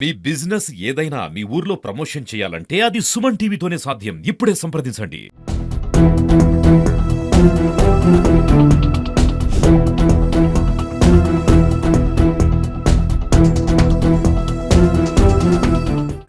మీ business ఏదైనా మీ ఊర్లో promotion చేయాలంటే అది సుమన్ టీవీతోనే సాధ్యం. ఇప్పుడే సంప్రదించండి.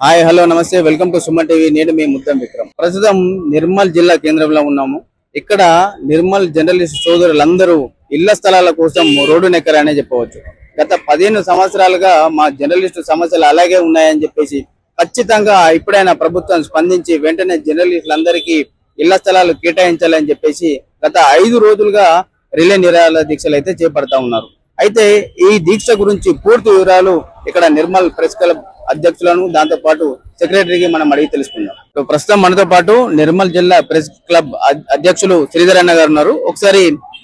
హాయ్ హలో నమస్తే, వెల్కమ్ టు సుమన్ టీవీ. నేను మీ ముద్దం విక్రమ్. ప్రస్తుతం నిర్మల్ జిల్లా కేంద్రంలో ఉన్నాము. ఇక్కడ నిర్మల్ జర్నలిస్ట్ సోదరులందరూ ఇళ్ల స్థలాల కోసం రోడ్డు నెక్కరనే చెప్పవచ్చు. గత 15 సంవత్సరాలుగా మా జర్నలిస్టు సమస్యలు అలాగే ఉన్నాయని చెప్పేసి ఖచ్చితంగా ఇప్పుడైనా ప్రభుత్వం స్పందించి వెంటనే జర్నలిస్టులందరికీ ఇళ్ల స్థలాలు కేటాయించాలని చెప్పేసి గత 5 రోజులుగా రిలే నిరాహార దీక్షలు అయితే చేపడతా ఉన్నారు. అయితే ఈ దీక్ష గురించి పూర్తి వివరాలు ఇక్కడ నిర్మల్ ప్రెస్ క్లబ్ అధ్యక్షులను దాంతో పాటు సెక్రటరీకి మనం అడిగి తెలుసుకుందాం. ప్రస్తుతం మనతో పాటు నిర్మల్ జిల్లా ప్రెస్ క్లబ్ అధ్యక్షులు శ్రీధర్ అన్న గారు ఉన్నారు. ఒకసారి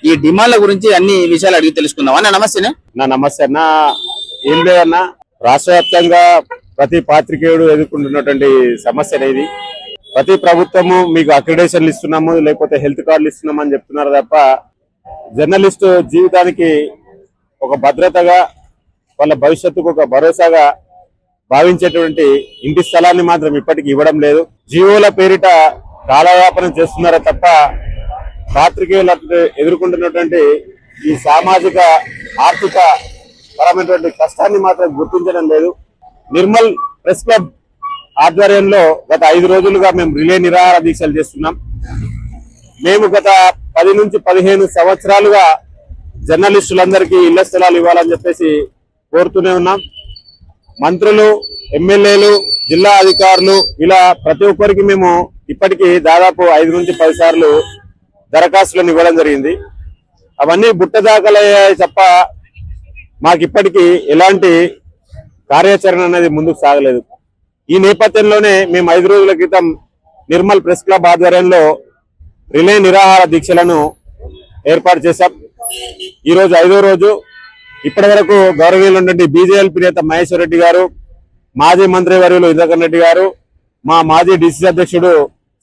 ఈ డిమాండ్ల గురించి అన్ని విషయాలు అడిగి తెలుసుకుందాం. అన్న నమస్తే. నమస్తే అన్న. ఏం లేదన్నా, రాష్ట్ర వ్యాప్తంగా ప్రతి పాత్రికేయుడు ఎదుర్కొంటున్నటువంటి సమస్య అనేది, ప్రతి ప్రభుత్వము మీకు అక్రిడేషన్లు ఇస్తున్నాము లేకపోతే హెల్త్ కార్డులు ఇస్తున్నాము అని చెప్తున్నారు తప్ప జర్నలిస్టు జీవితానికి ఒక భద్రతగా, వాళ్ళ భవిష్యత్తుకు ఒక భరోసాగా భావించేటువంటి ఇంటి స్థలాన్ని మాత్రం ఇప్పటికి ఇవ్వడం లేదు. జీవోల పేరిట కాలయాపనం చేస్తున్నారే తప్ప పాత్రికేయులు ఎదుర్కొంటున్నటువంటి ఈ సామాజిక ఆర్థిక పరమైనటువంటి కష్టాన్ని మాత్రం గుర్తించడం లేదు. నిర్మల్ ప్రెస్ క్లబ్ ఆధ్వర్యంలో గత 5 రోజులుగా మేము రిలే నిరాహార దీక్షలు చేస్తున్నాం. మేము గత 10 నుంచి 15 సంవత్సరాలుగా జర్నలిస్టులందరికీ ఇళ్ల స్థలాలు ఇవ్వాలని చెప్పేసి కోరుతూనే ఉన్నాం. మంత్రులు, ఎమ్మెల్యేలు, జిల్లా అధికారులు ఇలా ప్రతి ఒక్కరికి మేము ఇప్పటికీ దాదాపు 5 నుంచి 10 సార్లు దరఖాస్తులను ఇవ్వడం జరిగింది. అవన్నీ బుట్టదాఖలయ్యాయి తప్ప మాకు ఇప్పటికీ ఎలాంటి కార్యాచరణ అనేది ముందుకు సాగలేదు. ఈ నేపథ్యంలోనే మేము 5 రోజుల క్రితం నిర్మల్ ప్రెస్ క్లబ్ ఆధ్వర్యంలో రిలే నిరాహార దీక్షలను ఏర్పాటు చేశాం. ఈరోజు 5వ రోజు. ఇప్పటి వరకు గౌరవనీయులైనటువంటి బీజేఎల్పీ నేత మహేశ్వర్ రెడ్డి గారు, మాజీ మంత్రి వర్యులు ఇంద్రకరణ్ రెడ్డి గారు, మా మాజీ డిసిసి అధ్యక్షుడు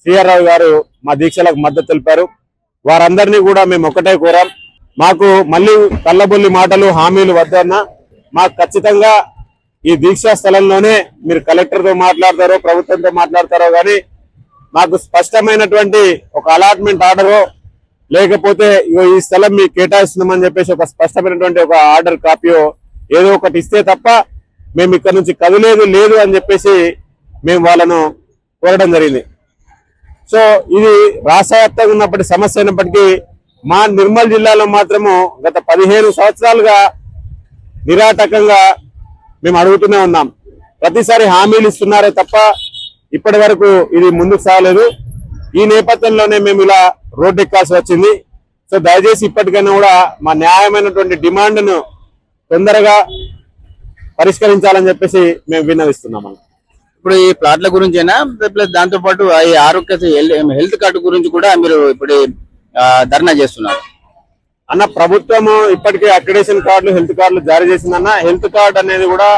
సిఆర్ రావు గారు మా దీక్షలకు మద్దతు తెలిపారు. వారందరినీ కూడా మేము ఒక్కటే కోరాం, మాకు మళ్ళీ కళ్ళబొల్లి మాటలు, హామీలు వద్దన్నా, మాకు ఖచ్చితంగా ఈ దీక్షా స్థలంలోనే మీరు కలెక్టర్తో మాట్లాడతారో ప్రభుత్వంతో మాట్లాడతారో కానీ మాకు స్పష్టమైనటువంటి ఒక అలాట్మెంట్ ఆర్డరో లేకపోతే ఈ స్థలం మీకు కేటాయిస్తున్నామని చెప్పేసి ఒక స్పష్టమైనటువంటి ఒక ఆర్డర్ కాపీయో ఏదో ఒకటి ఇస్తే తప్ప మేము ఇక్కడ నుంచి కదిలేదు లేదు అని చెప్పేసి మేము వాళ్ళను కోరడం జరిగింది. సో ఇది రాష్ట్ర వ్యాప్తంగా ఉన్నప్పటి సమస్య అయినప్పటికీ మా నిర్మల్ జిల్లాలో మాత్రము గత 15 సంవత్సరాలుగా నిరాటకంగా మేము అడుగుతూనే ఉన్నాం. ప్రతిసారి హామీలు ఇస్తున్నారే తప్ప ఇప్పటి వరకు ఇది ముందుకు సాగలేదు. ఈ నేపథ్యంలోనే మేము ఇలా రోడ్డు ఎక్కాల్సి వచ్చింది. సో దయచేసి ఇప్పటికైనా కూడా మా న్యాయమైనటువంటి డిమాండ్ను తొందరగా పరిష్కరించాలని చెప్పేసి మేము విన్నవిస్తున్నాం. ఇప్పుడు ఈ ప్లాట్ల గురించేనా ప్లస్ దాంతో పాటు ఈ ఆరోగ్య హెల్త్ కార్డు గురించి కూడా మీరు ఇప్పుడు ధర్నా చేస్తున్నారు అన్న? ప్రభుత్వము ఇప్పటికే అక్రిడేషన్ కార్డులు, హెల్త్ కార్డులు జారీ చేసిందన్న. హెల్త్ కార్డు అనేది కూడా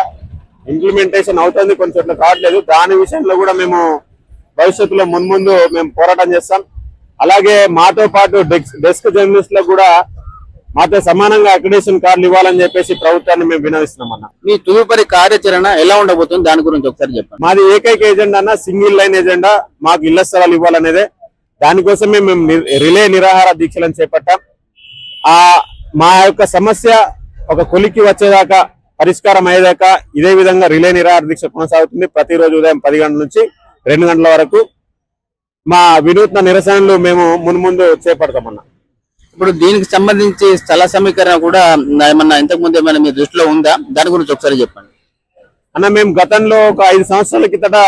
ఇంప్లిమెంటేషన్ అవుతుంది, కొన్ని చోట్ల కావట్లేదు. దాని విషయంలో కూడా మేము భవిష్యత్తులో మున్ముందు మేము పోరాటం చేస్తాం. అలాగే మాతో పాటు డెస్క్ జర్నలిస్టులకు కూడా మాతో సమానంగా అక్రిడేషన్ కార్డులు ఇవ్వాలని చెప్పేసి ప్రభుత్వాన్ని మేము వినవిస్తున్నాం అన్న. మీ తదుపరి కార్యాచరణ ఎలా ఉండబోతుంది దాని గురించి ఒకసారి చెప్పండి. మాది ఏకైక ఎజెండా అన్న, సింగిల్ లైన్ ఎజెండా, మాకు ఇళ్ల స్థలాలు ఇవ్వాలనేదే. దానికోసమే మేము రిలే నిరాహార దీక్షలను చేపట్టాం. మా యొక్క సమస్య ఒక కొలిక్కి వచ్చేదాకా, పరిష్కారం అయ్యేదాకా ఇదే విధంగా రిలే నిరాహార దీక్ష కొనసాగుతుంది. ప్రతిరోజు ఉదయం 10 గంటల నుంచి 2 గంటల వరకు మా వినూత్న నిరసనలు మేము మున్ముందు చేపడతామన్నా. ఇప్పుడు దీనికి సంబంధించి స్థల సమీకరణ కూడా ఏమన్నా ఇంతకుముందు ఏమైనా మీ దృష్టిలో ఉందా? దాని గురించి ఒకసారి చెప్పండి అన్న. మేము గతంలో ఒక 5 సంవత్సరాల కిందట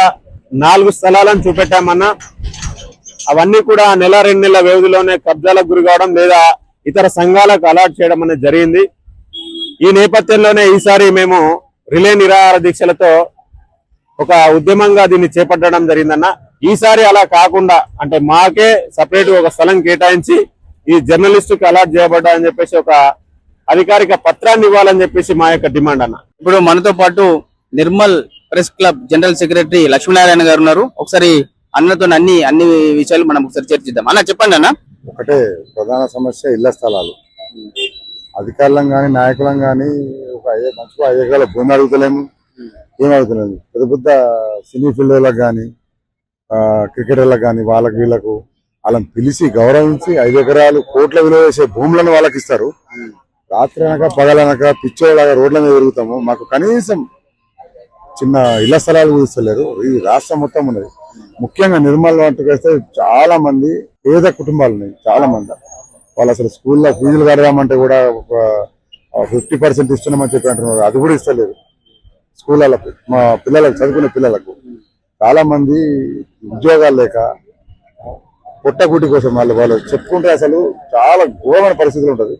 4 స్థలాలను చూపెట్టామన్నా. అవన్నీ కూడా నెల 2 నెలల వ్యవధిలోనే కబ్జాలకు గురి కావడం లేదా ఇతర సంఘాలకు అలాట్ చేయడం అనేది జరిగింది. ఈ నేపథ్యంలోనే ఈసారి మేము రిలే నిరాహార దీక్షలతో ఒక ఉద్యమంగా దీన్ని చేపట్టడం జరిగిందన్న. ఈసారి అలా కాకుండా అంటే మాకే సపరేట్ ఒక స్థలం కేటాయించి ఈ జర్నలిస్టుకి అలాట్ చేయబడ్డా అని చెప్పేసి ఒక అధికారిక పత్రాన్ని ఇవ్వాలని చెప్పేసి మా యొక్క డిమాండ్ అన్న. ఇప్పుడు మనతో పాటు Nirmal press club general secretary Lakshminarayana గారు ఉన్నారు. ఒకసారి అన్నతో అన్ని విషయాలు మనం ఒకసారి చర్చిద్దాం. అన్న చెప్పండి అన్న. ఒకటే ప్రధాన సమస్య ఇళ్ల స్థలాలు. అధికారులం కానీ నాయకులం కానీ ఒక మంచిగా 5 ఎకరాల భూమి అడుగుతలేము, ఏమవుతున్నది పెద్ద పెద్ద సినీ ఫీల్డర్లకు కానీ క్రికెటర్లకు కానీ వాళ్ళకి వీళ్ళకు వాళ్ళని పిలిచి గౌరవించి 5 ఎకరాలు కోట్ల విలువ చేసే భూములను వాళ్ళకి ఇస్తారు. రాత్రి అనక పగలనక పిచ్చోలాగా రోడ్ల మీద తిరుగుతాము. మాకు కనీసం చిన్న ఇళ్ల స్థలాలు కూర్చోలేరు. ఈ రాష్ట్రం మొత్తం ఉన్నది. ముఖ్యంగా నిర్మల్ వంటకేస్తే చాలా మంది పేద కుటుంబాలు ఉన్నాయి. చాలా మంది వాళ్ళు అసలు స్కూల్లో ఫీజులు కడదామంటే కూడా 50% ఇస్తున్నామని చెప్పి అంటున్నారు. అది కూడా ఇస్తలేదు స్కూళ్ళకు. మా పిల్లలకు చదువుకునే పిల్లలకు చాలా మంది ఉద్యోగాలు లేక పొట్టగుడ్డి కోసం వాళ్ళు చెప్పుకుంటే అసలు చాలా ఘోరమైన పరిస్థితులు ఉంటుంది.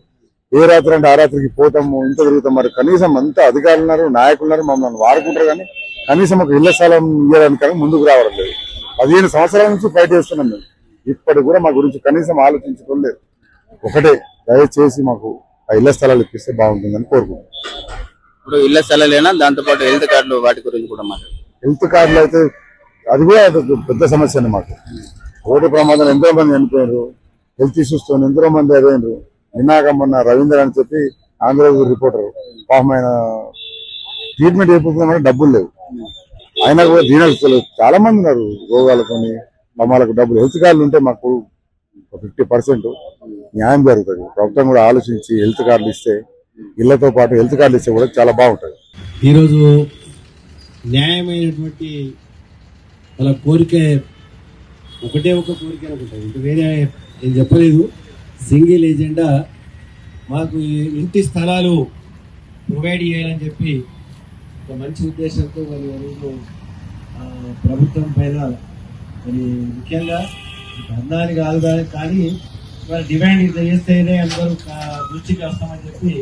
ఏ రాత్రి అంటే ఆ రాత్రికి పోతాము, ఇంత తిరుగుతాం. మరి కనీసం అంతా అధికారులు ఉన్నారు, నాయకులు ఉన్నారు, మమ్మల్ని వాడుకుంటారు. కానీ కనీసం ఒక ఇళ్ల స్థలం ఇవ్వడానికి ముందుకు రావడం లేదు. 15 సంవత్సరాల నుంచి ఫైట్ చేస్తున్నాం మేము. ఇప్పటికి కూడా మా గురించి కనీసం ఆలోచించడం లేదు. ఒకటే, దయచేసి మాకు ఆ ఇళ్ల స్థలాలు ఇప్పిస్తే బాగుంటుందని కోరుకుంటున్నాం. ఇప్పుడు ఇళ్ల స్థలాలేనా, దాంతో పాటు హెల్త్ కార్డులు వాటి గురించి కూడా మాట్లాడు. హెల్త్ కార్డులు అయితే అది కూడా ఒక పెద్ద సమస్య అండి మాకు. రోడ్డు ప్రమాదాలు ఎంతో మంది చనిపోయారు, హెల్త్ ఇష్యూస్ తో ఎంతో మంది అదైనరు. నిన్నాక మొన్న రవీంద్ర అని చెప్పి ఆంధ్రప్రదేశ్ రిపోర్టర్ పాపం ఆయన ట్రీట్మెంట్ అయిపోతుందంటే డబ్బులు లేవు. ఆయన కూడా దీనలు చాలా మంది ఉన్నారు రోగాలతోని. వాళ్ళకు డబ్బులు హెల్త్ కార్డులు ఉంటే మాకు 50% న్యాయం జరుగుతుంది. ప్రభుత్వం కూడా ఆలోచించి హెల్త్ కార్డులు ఇస్తే, ఇళ్లతో పాటు హెల్త్ కార్డులు ఇస్తే కూడా చాలా బాగుంటుంది. ఈరోజు న్యాయమైనటువంటి వాళ్ళ కోరిక ఒకటే ఒక కోరిక అనుకుంటుంది. ఇంకా వేరే నేను చెప్పలేదు. సింగిల్ ఏజెండా మాకు ఇంటి స్థలాలు ప్రొవైడ్ చేయాలని చెప్పి ఒక మంచి ఉద్దేశంతో మరి రోజు ప్రభుత్వం పైన మరి ముఖ్యంగా ధర్నాలు కాదు కానీ వాళ్ళ డిమాండ్ ఇంత చేస్తేనే అందరూ దృష్టికి వస్తామని చెప్పి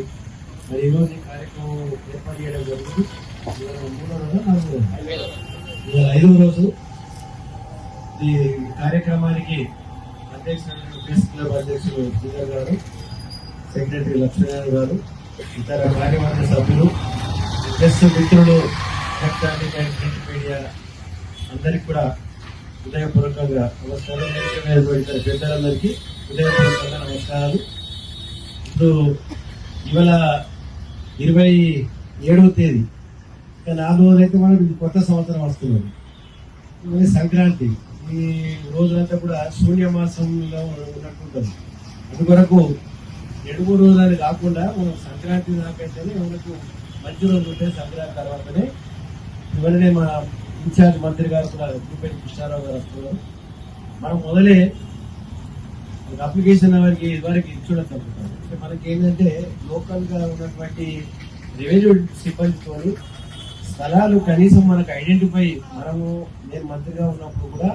మరి ఈరోజు ఈ కార్యక్రమం ఏర్పాటు చేయడం జరుగుతుంది. 5వ రోజు ఈ కార్యక్రమానికి అధ్యక్షులు ప్రెస్ క్లబ్ అధ్యక్షులు శ్రీధర్ గారు, సెక్రటరీ లక్ష్మీనారాయణ గారు, ఇతర కార్యవర్గ సభ్యులు, ప్రెస్ మిత్రులు, ఎలక్ట్రానిక్ అండ్ ప్రింట్ మీడియా అందరికి కూడా హృదయపూర్వకంగా నమస్కారం. ఇతర పెద్దలందరికీ హృదయపూర్వకంగా నమస్కారాలు. ఇప్పుడు ఇవాళ 27వ తేదీ, ఇంకా 4 రోజులైతే మనకు కొత్త సంవత్సరం వస్తున్నది. ఇవన్నీ సంక్రాంతి. ఈ రోజులంతా కూడా శూన్యమాసంలో ఉన్నట్టుంటుంది. అందుకొరకు 2-3 రోజులు కాకుండా మనం సంక్రాంతి దాకైతేనే మనకు మంచి రోజు ఉంటే సంక్రాంతి తర్వాతనే ఇవన్నీ మా ఇన్ఛార్జ్ మంత్రి గారు కూడా గుడిపల్లి కృష్ణారావు గారు వస్తున్నారు. మనం మొదలే అప్లికేషన్ వారికి ఇదివరకు ఇచ్చడం తగ్గుతాం. మనకి ఏంటంటే లోకల్ గా ఉన్నటువంటి రెవెన్యూ సిబ్బందితో స్థలాలు కనీసం మనకు ఐడెంటిఫై, నేను మంత్రిగా ఉన్నప్పుడు కూడా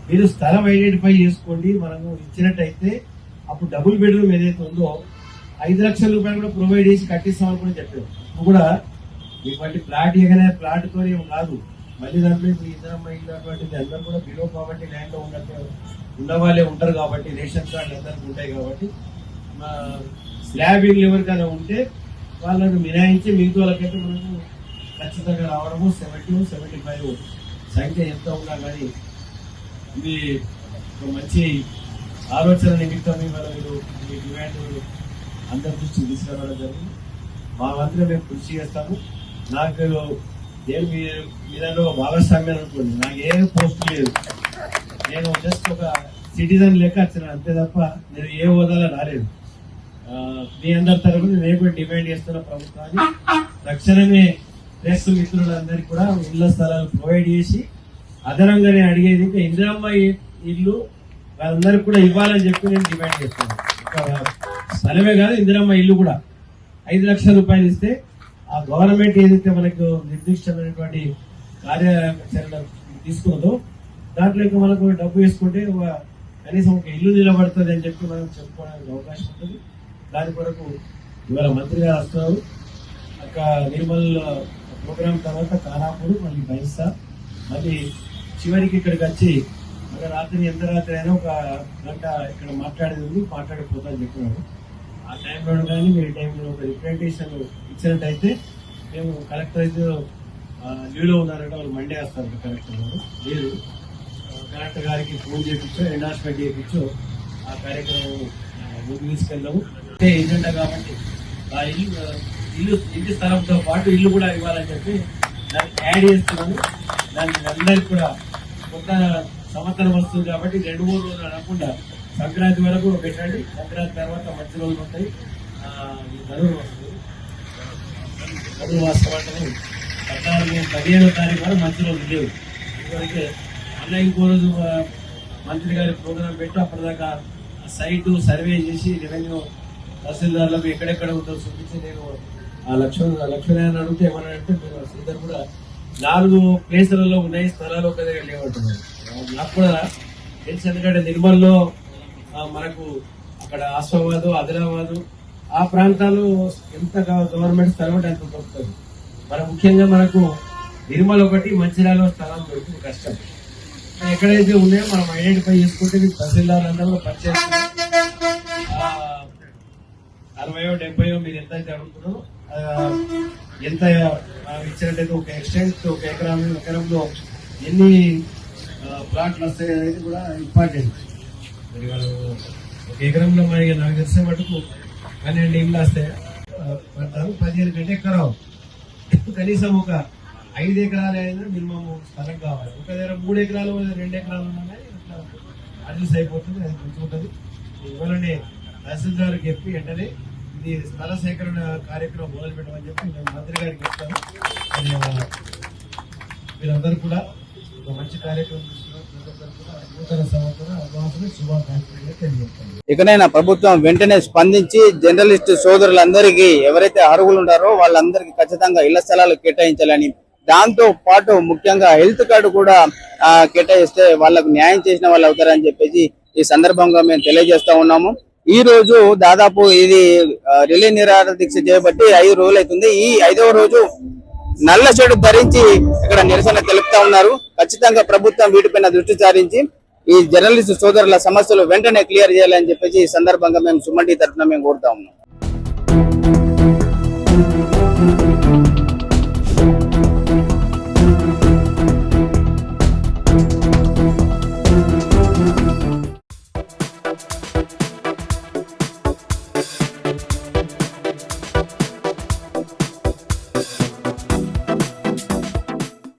మీరు స్థలం ఐడెంటిఫై చేసుకోండి, మనము ఇచ్చినట్టయితే అప్పుడు డబుల్ బెడ్రూమ్ ఏదైతే ఉందో 5 లక్షల రూపాయలు కూడా ప్రొవైడ్ చేసి కట్టిస్తామని కూడా చెప్పారు. ఇప్పుడు కూడా ఇటువంటి ప్లాట్ ఎగనే ప్లాట్ తో కాదు, మళ్ళీ దాంట్లో ఇప్పుడు ఇద్దరమ్మ ఇచ్చినటువంటిది అందరూ కూడా బిలో కాబట్టి ల్యాండ్ లో ఉన్న వాళ్ళే ఉంటారు కాబట్టి రేషన్ కార్డులు అందరికీ ఉంటాయి కాబట్టి స్లాబ్ ఇల్లు ఎవరికైనా ఉంటే వాళ్ళను మినాయించి మిగతా వాళ్ళకైతే మనకు ఖచ్చితంగా రావడము 70-75 సంఖ్య ఎంత ఉన్నా కానీ ఇది ఒక మంచి ఆలోచన నిమిత్తం ఇవాళ మీరు మీ డిమాండ్ అందరి దృష్టికి తీసుకురావడం జరిగింది. మా వంతుగా మేము కృషి చేస్తాము. నాకు నేను మీలో భాగస్వామ్యం అనుకోండి, నాకు ఏ పోస్ట్ లేదు, నేను జస్ట్ ఒక సిటిజన్ లెక్క వచ్చిన అంతే తప్ప నేను ఏ హోదాలో రాలేదు. మీ అందరి తరఫున నేను కూడా డిమాండ్ చేస్తున్న ప్రభుత్వాన్ని తక్షణమే ప్రెస్ మిత్రులందరికీ కూడా ఇళ్ల స్థలాలు ప్రొవైడ్ చేసి, అదనంగా నేను అడిగేది ఇంకా ఇందిరమ్మ ఇల్లు వాళ్ళందరికీ కూడా ఇవ్వాలని చెప్పి నేను డిమాండ్ చేస్తున్నాను. స్థలమే కాదు, ఇందిరమ్మ ఇల్లు కూడా 5 లక్షల రూపాయలు ఇస్తే ఆ గవర్నమెంట్ ఏదైతే మనకు నిర్దిష్టమైనటువంటి కార్యాచరణ తీసుకున్నదో దాంట్లో ఇంకా మనకు డబ్బు వేసుకుంటే కనీసం ఒక ఇల్లు నిలబడుతుంది అని చెప్పి మనం చెప్పుకోవడానికి అవకాశం ఉంటుంది. దాని కొరకు ఇవాళ మంత్రి గారు వస్తున్నారు. అక్కడ నిర్మల్ ప్రోగ్రాం తర్వాత కానాపూర్, మళ్ళీ బైసా, మళ్ళీ చివరికి ఇక్కడికి వచ్చి ఒక రాత్రి ఎంత రాత్రి అయినా ఒక గంట ఇక్కడ మాట్లాడేది ఉంది, మాట్లాడిపోతా అని చెప్పినాడు. ఆ టైంలో కానీ మీరు టైంలో ఒక రిప్రజెంటేషన్ ఇచ్చినట్టయితే మేము కలెక్టర్ అయితే లీవ్లో ఉన్నారంటే వాళ్ళు మండే వస్తారు. కలెక్టర్ గారు లేదు, కలెక్టర్ గారికి ఫోన్ చేయించో ఎండార్స్మెంట్ చేయించో ఆ కార్యక్రమం ముందు తీసుకెళ్దాము. అంటే ఏజెండా కాబట్టి ఆ ఇంటి స్థలంతో పాటు ఇల్లు కూడా ఇవ్వాలని చెప్పి యాడ్ చేస్తున్నాను. దానికి అందరికి కూడా కొత్త సంవత్సరం వస్తుంది కాబట్టి 2-3 రోజులు అనకుండా సంక్రాంతి వరకు పెట్టండి. సంక్రాంతి తర్వాత మంచి రోజులు ఉంటాయి. ఈ ధనుర్ వస్తుంది, ధనుర్ వాస్తవం అంటే 14-15వ తారీఖు వరకు మంచి రోజులు లేవు. ఇదివరకే అన్న ఇంకో రోజు మంత్రి గారి ప్రోగ్రాం పెట్టి అప్పటిదాకా సైట్ సర్వే చేసి రెవెన్యూ తహసీల్దార్లకు ఎక్కడెక్కడ ఉందో చూపించి నేను ఆ లక్ష్మీనారాయణ అడిగితే ఏమన్నాడంటే మీరు శ్రీధర్ కూడా 4 ప్లేసులలో ఉన్నాయి, స్థలాలు ఒక దగ్గర లేవంటున్నారు. నాకు కూడా తెలుసు, ఎందుకంటే నిర్మల్లో మనకు అక్కడ ఆస్వాబాదు, ఆదిలాబాదు ఆ ప్రాంతాలు ఎంత గవర్నమెంట్ స్థలం అంటే అంత దొరుకుతుంది. మన ముఖ్యంగా మనకు నిర్మల్ ఒకటి, మంచిర్యాలలో స్థలం దొరుకుతుంది కష్టం. ఎక్కడైతే ఉన్నాయో మనం ఐడెంటిఫై చేసుకుంటే మీకు తహసీల్దార్ అందరూ పరిచయం 60-70 మీరు ఎంత అయితే అడుగుతున్నారో ఎంత ఇచ్చినట్టయితే ఒక ఎక్స్టెంట్ ఒక ఎకరంలో ఎన్ని ప్లాట్లు వస్తాయి అనేది కూడా ఇంపార్టెంట్. మరి వాళ్ళు ఒక ఎకరంలో మరి నాకు తెలిసే మటుకు 12 ఇళ్ళు వస్తాయి, 15 కంటే ఎక్కువ రావు. కనీసం ఒక 5 ఎకరాలు అయినా మినిమం స్థలం కావాలి. ఒక దగ్గర 3 ఎకరాలు 2 ఎకరాలు ఉన్నాయి, ఇట్లా అడ్జస్ట్ అయిపోతుంది. అది మంచిగా ఉంటుంది. ఇవ్వాలని తహసీల్దార్కి చెప్పి వెంటనే ఇది స్థల సేకరణ కార్యక్రమం మొదలు పెట్టమని చెప్పి నేను మంత్రి గారికి చెప్తాను. మీరందరూ కూడా ఒక మంచి కార్యక్రమం నూతన సంవత్సర అడ్వాన్స్ శుభాకాంక్షలు తెలియజేస్తాను. ఇకనైనా ప్రభుత్వం వెంటనే స్పందించి జర్నలిస్ట్ సోదరులందరికీ ఎవరైతే అర్హులు ఉంటారో వాళ్ళందరికీ ఖచ్చితంగా ఇళ్ల స్థలాలు కేటాయించాలని, దాంతో పాటు ముఖ్యంగా హెల్త్ కార్డు కూడా కేటాయిస్తే వాళ్ళకు న్యాయం చేసిన వాళ్ళు అవుతారని చెప్పేసి ఈ సందర్భంగా మేము తెలియజేస్తా ఉన్నాము. ఈ రోజు దాదాపు ఇది రిలే నిరాహార దీక్ష చేయబట్టి 5 రోజులు అవుతుంది. ఈ 5వ రోజు నల్ల షర్టు ధరించి ఇక్కడ నిరసన తెలుపుతా ఉన్నారు. ఖచ్చితంగా ప్రభుత్వం వీటిపైన దృష్టి సారించి ఈ జర్నలిస్టు సోదరుల సమస్యలు వెంటనే క్లియర్ చేయాలని చెప్పేసి ఈ సందర్భంగా మేము సుమన్ టీవీ తరఫున మేము కోరుతా ఉన్నాం.